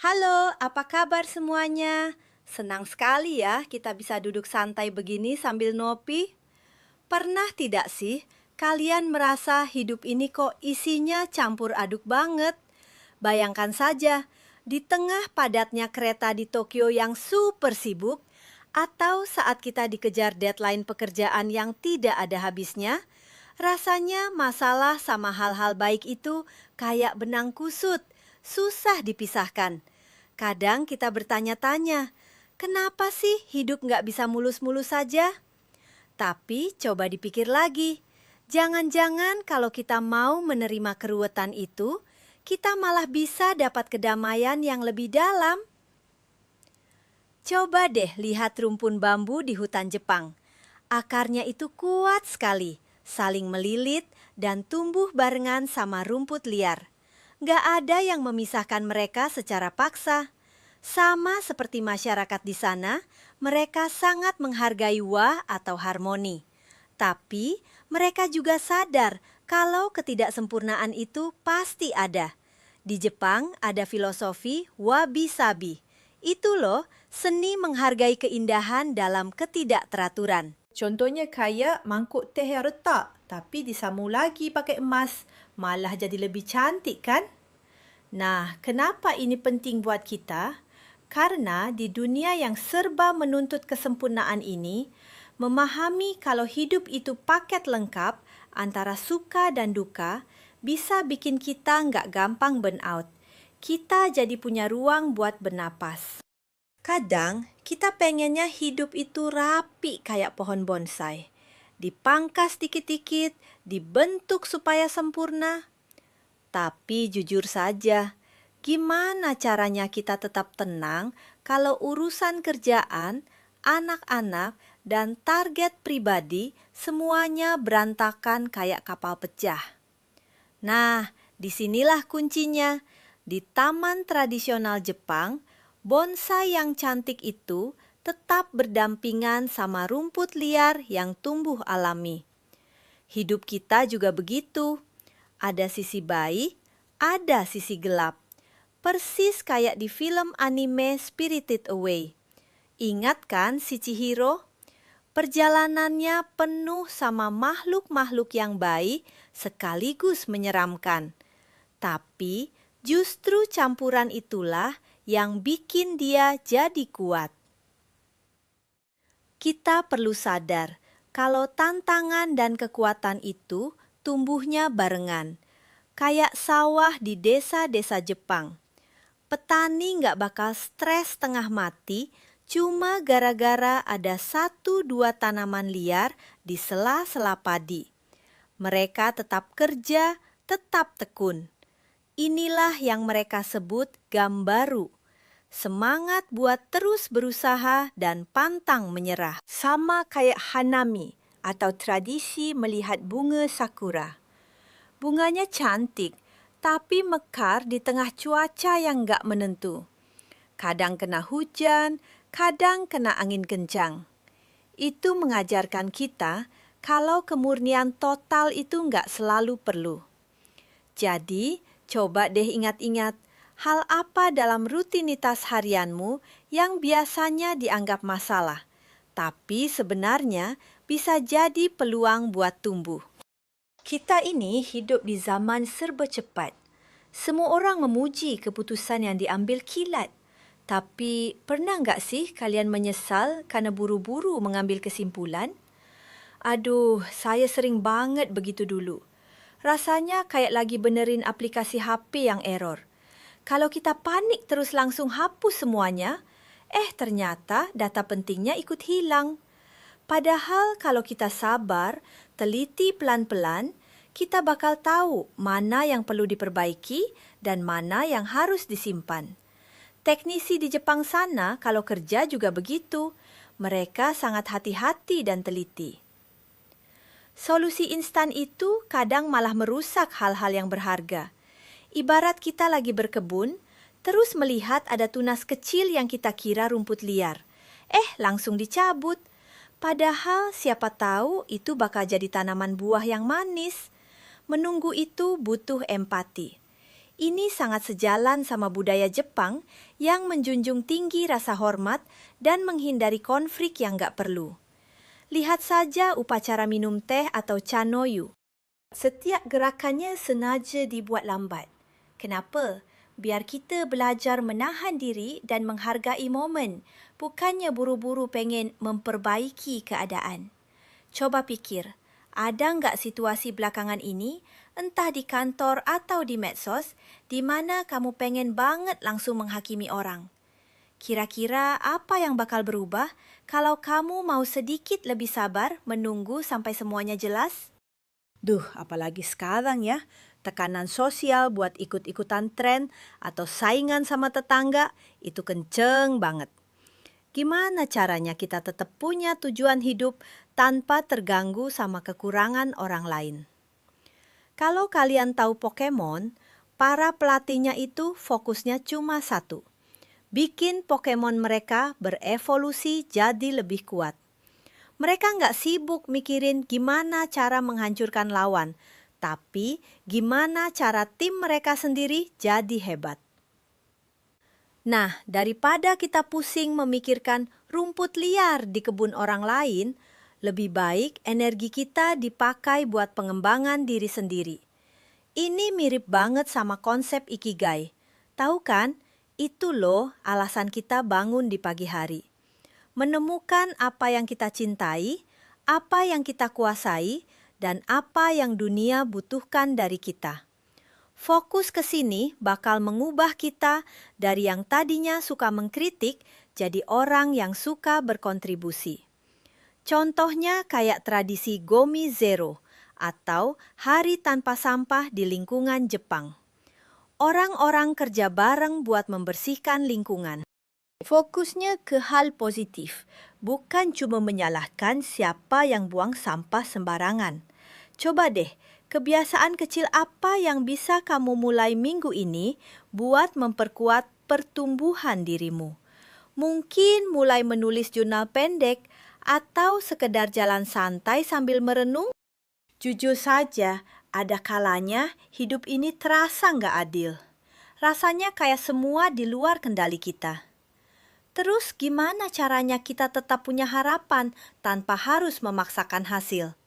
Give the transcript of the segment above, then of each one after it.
Halo, apa kabar semuanya? Senang sekali ya kita bisa duduk santai begini sambil ngopi. Pernah tidak sih kalian merasa hidup ini kok isinya campur aduk banget? Bayangkan saja, di tengah padatnya kereta di Tokyo yang super sibuk, atau saat kita dikejar deadline pekerjaan yang tidak ada habisnya, rasanya masalah sama hal-hal baik itu kayak benang kusut, susah dipisahkan. Kadang kita bertanya-tanya, kenapa sih hidup nggak bisa mulus-mulus saja? Tapi coba dipikir lagi, jangan-jangan kalau kita mau menerima keruwetan itu, kita malah bisa dapat kedamaian yang lebih dalam. Coba deh lihat rumpun bambu di hutan Jepang. Akarnya itu kuat sekali, saling melilit dan tumbuh barengan sama rumput liar. Nggak ada yang memisahkan mereka secara paksa. Sama seperti masyarakat di sana, mereka sangat menghargai wa atau harmoni. Tapi mereka juga sadar kalau ketidaksempurnaan itu pasti ada. Di Jepang ada filosofi wabi-sabi. Itu loh, seni menghargai keindahan dalam ketidakteraturan. Contohnya kayak mangkuk teh yang retak tapi disambung lagi pakai emas. Malah jadi lebih cantik kan? Nah, kenapa ini penting buat kita? Karena di dunia yang serba menuntut kesempurnaan ini, memahami kalau hidup itu paket lengkap antara suka dan duka bisa bikin kita nggak gampang burn out. Kita jadi punya ruang buat bernapas. Kadang kita pengennya hidup itu rapi kayak pohon bonsai. Dipangkas dikit-dikit, dibentuk supaya sempurna. Tapi jujur saja, gimana caranya kita tetap tenang kalau urusan kerjaan, anak-anak, dan target pribadi semuanya berantakan kayak kapal pecah? Nah, disinilah kuncinya. Di taman tradisional Jepang, bonsai yang cantik itu tetap berdampingan sama rumput liar yang tumbuh alami. Hidup kita juga begitu. Ada sisi baik, ada sisi gelap. Persis kayak di film anime Spirited Away. Ingat kan si Chihiro? Perjalanannya penuh sama makhluk-makhluk yang baik sekaligus menyeramkan. Tapi justru campuran itulah yang bikin dia jadi kuat. Kita perlu sadar kalau tantangan dan kekuatan itu tumbuhnya barengan. Kayak sawah di desa-desa Jepang. Petani nggak bakal stres tengah mati cuma gara-gara ada 1-2 tanaman liar di sela-sela padi. Mereka tetap kerja, tetap tekun. Inilah yang mereka sebut gambaru. Semangat buat terus berusaha dan pantang menyerah. Sama kayak hanami atau tradisi melihat bunga sakura. Bunganya cantik, tapi mekar di tengah cuaca yang nggak menentu. Kadang kena hujan, kadang kena angin kencang. Itu mengajarkan kita kalau kemurnian total itu nggak selalu perlu. Jadi, coba deh ingat-ingat, hal apa dalam rutinitas harianmu yang biasanya dianggap masalah, tapi sebenarnya bisa jadi peluang buat tumbuh. Kita ini hidup di zaman serba cepat. Semua orang memuji keputusan yang diambil kilat. Tapi pernah nggak sih kalian menyesal karena buru-buru mengambil kesimpulan? Aduh, saya sering banget begitu dulu. Rasanya kayak lagi benerin aplikasi HP yang error. Kalau kita panik terus langsung hapus semuanya, ternyata data pentingnya ikut hilang. Padahal kalau kita sabar, teliti pelan-pelan, kita bakal tahu mana yang perlu diperbaiki dan mana yang harus disimpan. Teknisi di Jepang sana kalau kerja juga begitu. Mereka sangat hati-hati dan teliti. Solusi instan itu kadang malah merusak hal-hal yang berharga. Ibarat kita lagi berkebun, terus melihat ada tunas kecil yang kita kira rumput liar. Langsung dicabut. Padahal siapa tahu itu bakal jadi tanaman buah yang manis. Menunggu itu butuh empati. Ini sangat sejalan sama budaya Jepang yang menjunjung tinggi rasa hormat dan menghindari konflik yang nggak perlu. Lihat saja upacara minum teh atau chanoyu. Setiap gerakannya sengaja dibuat lambat. Kenapa? Biar kita belajar menahan diri dan menghargai momen, bukannya buru-buru pengen memperbaiki keadaan. Coba pikir, ada nggak situasi belakangan ini, entah di kantor atau di medsos, di mana kamu pengen banget langsung menghakimi orang? Kira-kira apa yang bakal berubah kalau kamu mau sedikit lebih sabar menunggu sampai semuanya jelas? Apalagi sekarang ya, tekanan sosial buat ikut-ikutan tren atau saingan sama tetangga itu kenceng banget. Gimana caranya kita tetap punya tujuan hidup tanpa terganggu sama kekurangan orang lain? Kalau kalian tahu Pokemon, para pelatihnya itu fokusnya cuma satu. Bikin Pokemon mereka berevolusi jadi lebih kuat. Mereka nggak sibuk mikirin gimana cara menghancurkan lawan, tapi gimana cara tim mereka sendiri jadi hebat. Nah, daripada kita pusing memikirkan rumput liar di kebun orang lain, lebih baik energi kita dipakai buat pengembangan diri sendiri. Ini mirip banget sama konsep Ikigai. Tahu kan? Itu loh alasan kita bangun di pagi hari. Menemukan apa yang kita cintai, apa yang kita kuasai, dan apa yang dunia butuhkan dari kita. Fokus ke sini bakal mengubah kita dari yang tadinya suka mengkritik jadi orang yang suka berkontribusi. Contohnya kayak tradisi Gomi Zero atau Hari Tanpa Sampah di lingkungan Jepang. Orang-orang kerja bareng buat membersihkan lingkungan. Fokusnya ke hal positif, bukan cuma menyalahkan siapa yang buang sampah sembarangan. Coba deh, kebiasaan kecil apa yang bisa kamu mulai minggu ini buat memperkuat pertumbuhan dirimu? Mungkin mulai menulis jurnal pendek atau sekedar jalan santai sambil merenung? Jujur saja, ada kalanya hidup ini terasa nggak adil. Rasanya kayak semua di luar kendali kita. Terus gimana caranya kita tetap punya harapan tanpa harus memaksakan hasil?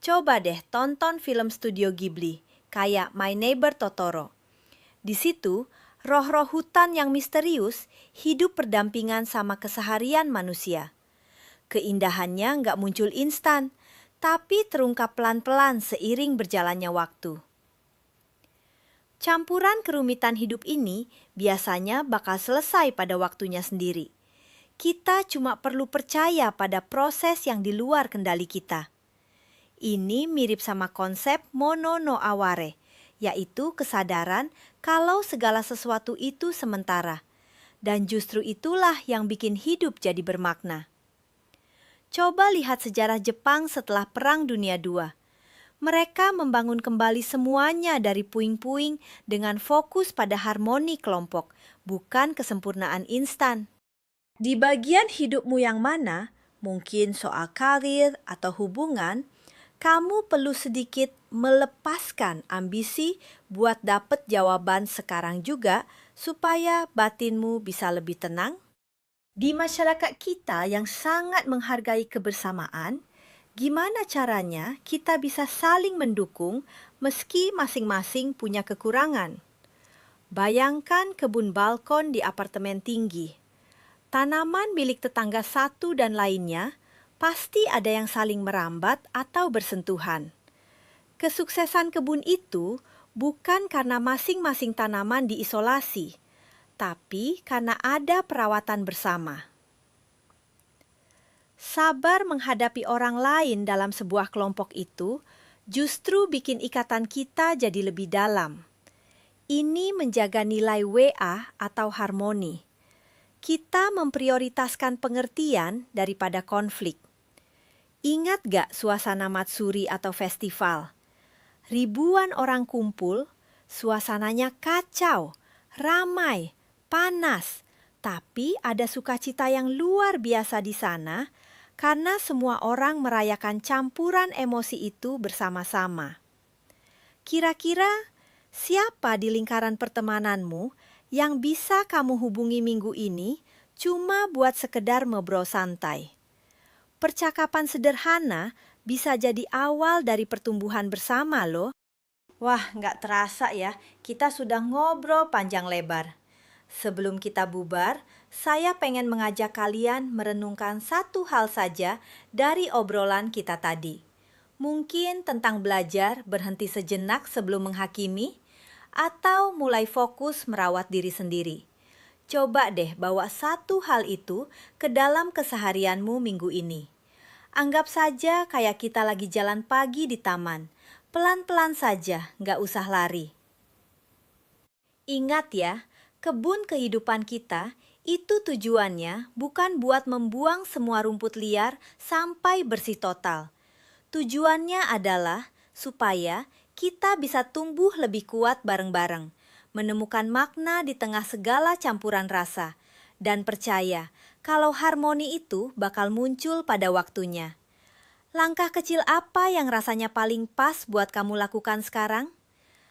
Coba deh tonton film studio Ghibli, kayak My Neighbor Totoro. Di situ, roh-roh hutan yang misterius hidup berdampingan sama keseharian manusia. Keindahannya nggak muncul instan, tapi terungkap pelan-pelan seiring berjalannya waktu. Campuran kerumitan hidup ini biasanya bakal selesai pada waktunya sendiri. Kita cuma perlu percaya pada proses yang di luar kendali kita. Ini mirip sama konsep mono no aware, yaitu kesadaran kalau segala sesuatu itu sementara. Dan justru itulah yang bikin hidup jadi bermakna. Coba lihat sejarah Jepang setelah Perang Dunia II. Mereka membangun kembali semuanya dari puing-puing dengan fokus pada harmoni kelompok, bukan kesempurnaan instan. Di bagian hidupmu yang mana, mungkin soal karir atau hubungan, kamu perlu sedikit melepaskan ambisi buat dapet jawaban sekarang juga supaya batinmu bisa lebih tenang. Di masyarakat kita yang sangat menghargai kebersamaan, gimana caranya kita bisa saling mendukung meski masing-masing punya kekurangan? Bayangkan kebun balkon di apartemen tinggi. Tanaman milik tetangga satu dan lainnya pasti ada yang saling merambat atau bersentuhan. Kesuksesan kebun itu bukan karena masing-masing tanaman diisolasi, tapi karena ada perawatan bersama. Sabar menghadapi orang lain dalam sebuah kelompok itu justru bikin ikatan kita jadi lebih dalam. Ini menjaga nilai WA atau harmoni. Kita memprioritaskan pengertian daripada konflik. Ingat gak suasana matsuri atau festival? Ribuan orang kumpul, suasananya kacau, ramai, panas, tapi ada sukacita yang luar biasa di sana karena semua orang merayakan campuran emosi itu bersama-sama. Kira-kira Siapa di lingkaran pertemananmu yang bisa kamu hubungi minggu ini cuma buat sekedar ngobrol santai? Percakapan sederhana bisa jadi awal dari pertumbuhan bersama loh. Wah, nggak terasa ya, kita sudah ngobrol panjang lebar. Sebelum kita bubar, saya pengen mengajak kalian merenungkan satu hal saja dari obrolan kita tadi. Mungkin tentang belajar berhenti sejenak sebelum menghakimi, atau mulai fokus merawat diri sendiri. Coba deh bawa satu hal itu ke dalam keseharianmu minggu ini. Anggap saja kayak kita lagi jalan pagi di taman. Pelan-pelan saja, nggak usah lari. Ingat ya, kebun kehidupan kita itu tujuannya bukan buat membuang semua rumput liar sampai bersih total. Tujuannya adalah supaya kita bisa tumbuh lebih kuat bareng-bareng, menemukan makna di tengah segala campuran rasa, dan percaya kalau harmoni itu bakal muncul pada waktunya. Langkah kecil apa yang rasanya paling pas buat kamu lakukan sekarang?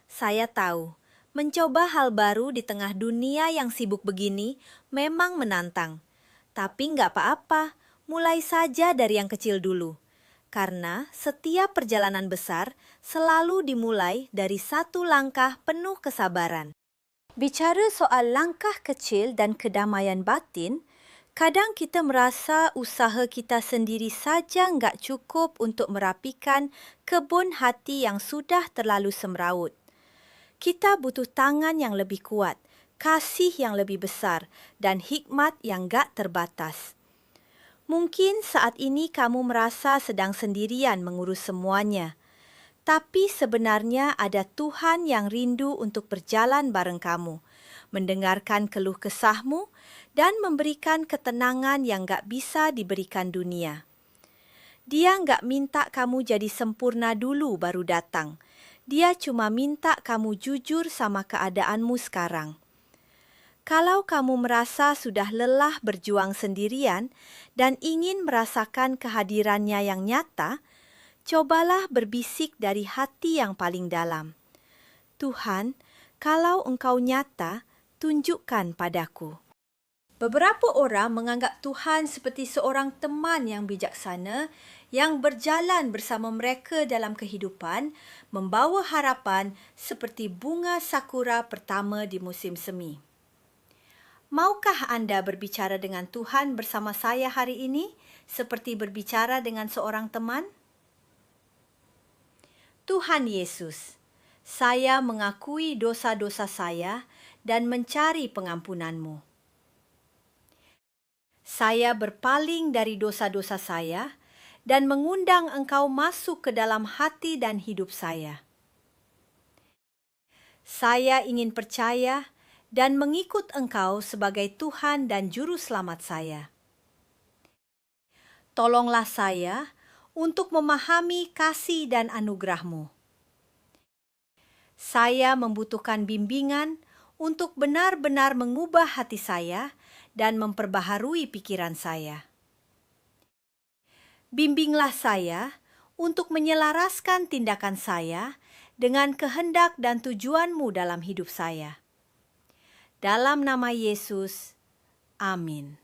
Saya tahu, mencoba hal baru di tengah dunia yang sibuk begini memang menantang. Tapi nggak apa-apa, mulai saja dari yang kecil dulu. Karena setiap perjalanan besar selalu dimulai dari satu langkah penuh kesabaran. Bicara soal langkah kecil dan kedamaian batin, kadang kita merasa usaha kita sendiri saja nggak cukup untuk merapikan kebun hati yang sudah terlalu semrawut. Kita butuh tangan yang lebih kuat, kasih yang lebih besar, dan hikmat yang nggak terbatas. Mungkin saat ini kamu merasa sedang sendirian mengurus semuanya. Tapi sebenarnya ada Tuhan yang rindu untuk berjalan bareng kamu, mendengarkan keluh kesahmu, dan memberikan ketenangan yang gak bisa diberikan dunia. Dia gak minta kamu jadi sempurna dulu baru datang. Dia cuma minta kamu jujur sama keadaanmu sekarang. Kalau kamu merasa sudah lelah berjuang sendirian dan ingin merasakan kehadirannya yang nyata, cobalah berbisik dari hati yang paling dalam. Tuhan, kalau Engkau nyata, tunjukkan padaku. Beberapa orang menganggap Tuhan seperti seorang teman yang bijaksana yang berjalan bersama mereka dalam kehidupan, membawa harapan seperti bunga sakura pertama di musim semi. Maukah Anda berbicara dengan Tuhan bersama saya hari ini, seperti berbicara dengan seorang teman? Tuhan Yesus, saya mengakui dosa-dosa saya dan mencari pengampunan-Mu. Saya berpaling dari dosa-dosa saya dan mengundang Engkau masuk ke dalam hati dan hidup saya. Saya ingin percaya dan mengikut Engkau sebagai Tuhan dan Juru Selamat saya. Tolonglah saya untuk memahami kasih dan anugerah-Mu. Saya membutuhkan bimbingan untuk benar-benar mengubah hati saya dan memperbaharui pikiran saya. Bimbinglah saya untuk menyelaraskan tindakan saya dengan kehendak dan tujuan-Mu dalam hidup saya. Dalam nama Yesus, amin.